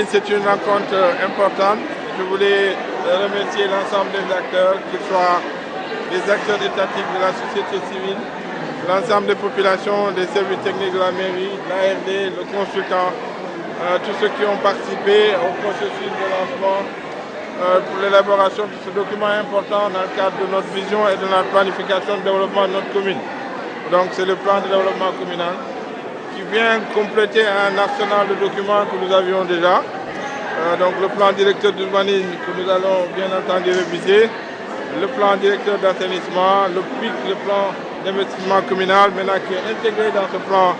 C'est une rencontre importante. Je voulais remercier l'ensemble des acteurs, qu'ils soient les acteurs étatiques de la société civile, l'ensemble des populations, des services techniques de la mairie, l'ARD, le consultant, tous ceux qui ont participé au processus de lancement pour l'élaboration de ce document important dans le cadre de notre vision et de notre planification de développement de notre commune. Donc c'est le plan de développement communal qui vient compléter un arsenal de documents que nous avions déjà. Donc le plan directeur d'urbanisme que nous allons bien entendu réviser, le plan directeur d'assainissement, le PIC, le plan d'investissement communal, maintenant qui est intégré dans ce plan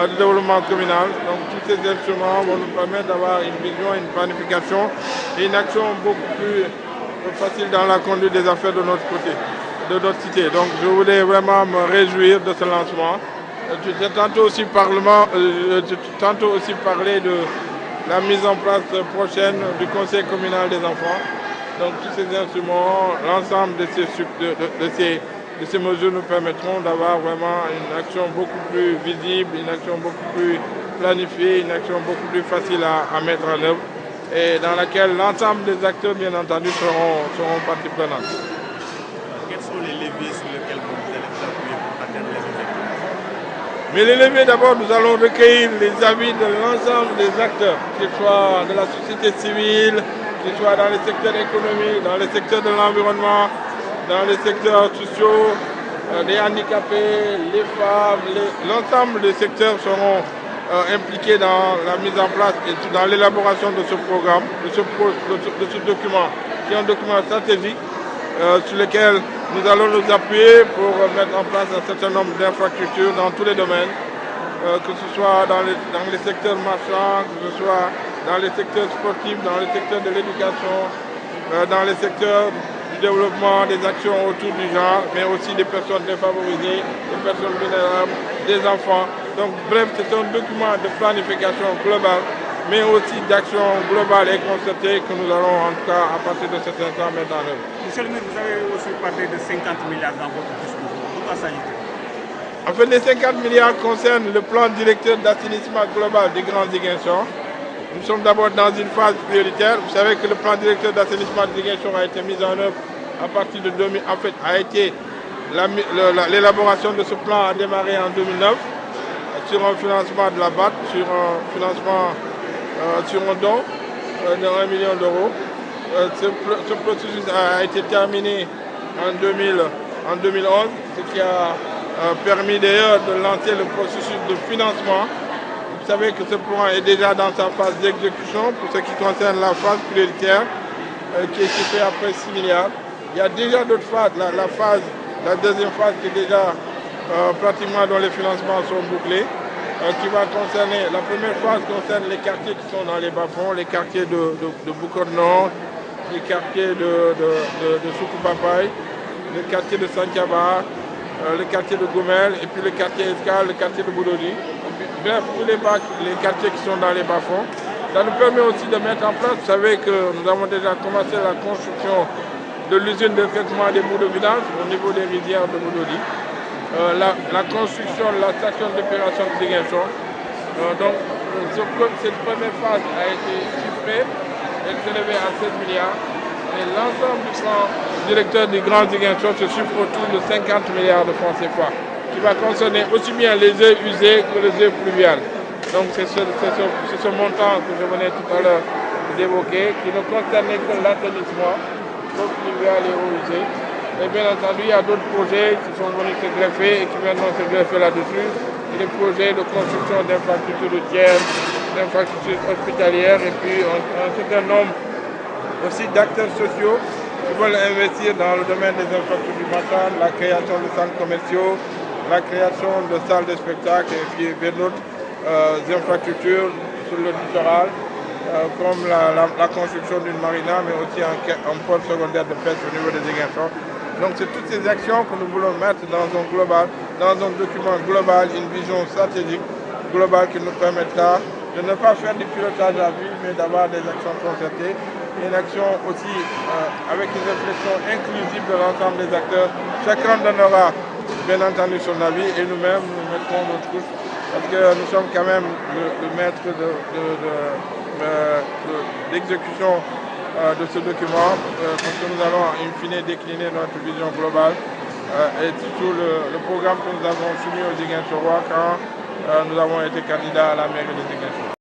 de développement communal. Donc tous ces instruments vont nous permettre d'avoir une vision, une planification et une action beaucoup plus facile dans la conduite des affaires de notre côté, de notre cité. Donc je voulais vraiment me réjouir de ce lancement. J'ai tantôt aussi parlé de la mise en place prochaine du conseil communal des enfants. Donc tous ces instruments, l'ensemble de ces mesures nous permettront d'avoir vraiment une action beaucoup plus visible, une action beaucoup plus planifiée, une action beaucoup plus facile à mettre en œuvre et dans laquelle l'ensemble des acteurs, bien entendu, seront partie prenante. Quels sont les leviers sur lesquels vous allez vous appuyer pour atteindre les objectifs? Mais les leviers, d'abord, nous allons recueillir les avis de l'ensemble des acteurs, qu'ils soient de la société civile, qu'ils soient dans les secteurs économiques, dans les secteurs de l'environnement, dans les secteurs sociaux, les handicapés, les femmes, l'ensemble des secteurs seront impliqués dans la mise en place et dans l'élaboration de ce programme, de ce document, qui est un document stratégique sur lequel nous allons nous appuyer pour mettre en place un certain nombre d'infrastructures dans tous les domaines, que ce soit dans les secteurs marchands, que ce soit dans les secteurs sportifs, dans les secteurs de l'éducation, dans les secteurs du développement, des actions autour du genre, mais aussi des personnes défavorisées, des personnes vulnérables, des enfants. Donc bref, c'est un document de planification globale, mais aussi d'action globale et concertée que nous allons en tout cas à partir de cet instant mettre en œuvre. Monsieur le maire, vous avez aussi parlé de 50 milliards dans votre discours. De quoi s'agit-il? En fait, les 50 milliards concernent le plan directeur d'assainissement global des Grands Ziguinchor. Nous sommes d'abord dans une phase prioritaire. Vous savez que le plan directeur d'assainissement de Ziguinchor a été mis en œuvre à partir de 2000. En fait, l'élaboration de ce plan a démarré en 2009 sur un financement de la BAT, sur un financement sur un don de 1 million d'euros. Ce processus a été terminé en 2011, ce qui a permis d'ailleurs de lancer le processus de financement. Vous savez que ce plan est déjà dans sa phase d'exécution pour ce qui concerne la phase prioritaire qui est située à près 6 milliards. Il y a déjà d'autres phases, la deuxième phase qui est déjà pratiquement dont les financements sont bouclés, qui va concerner, la première phase concerne les quartiers qui sont dans les bas-fonds, les quartiers de Boucotte Nord, les quartiers de Soukoupapaï, le quartier de Santiabar, le quartier de Goumel et puis le quartier Escale, le quartier de Boudodi. Bref, tous les quartiers qui sont dans les bas-fonds. Ça nous permet aussi de mettre en place, vous savez que nous avons déjà commencé la construction de l'usine de traitement des boues de vidange au niveau des rizières de Boudodi. La construction de la station d'opération de Ziguinchor. Donc cette première phase a été chiffrée, elle s'est élevée à 7 milliards. Et l'ensemble du plan directeur du Grand Ziguinchor se chiffre autour de 50 milliards de francs CFA, qui va concerner aussi bien les eaux usées que les eaux pluviales. Donc c'est ce montant que je venais tout à l'heure d'évoquer, qui ne concernait que l'assainissement, l'eau pluviale et eaux usées. Et bien entendu, il y a d'autres projets qui sont venus se greffer et qui viendront se greffer là-dessus. Des projets de construction d'infrastructures routières, d'infrastructures hospitalières et puis un certain nombre aussi d'acteurs sociaux qui veulent investir dans le domaine des infrastructures marchandes, la création de centres commerciaux, la création de salles de spectacle et puis bien d'autres infrastructures sur le littoral, comme la construction d'une marina, mais aussi un pôle secondaire de pêche au niveau des Ziguinchor. Donc c'est toutes ces actions que nous voulons mettre dans un global, dans un document global, une vision stratégique globale qui nous permettra de ne pas faire du pilotage à vue, mais d'avoir des actions concertées. Et une action aussi avec une réflexion inclusive de l'ensemble des acteurs. Chacun donnera bien entendu son avis et nous-mêmes nous mettrons notre touche parce que nous sommes quand même le maître d'exécution de ce document, parce que nous allons in fine décliner notre vision globale et surtout le programme que nous avons soumis aux Ziguinchorois quand nous avons été candidats à la mairie de Ziguinchor.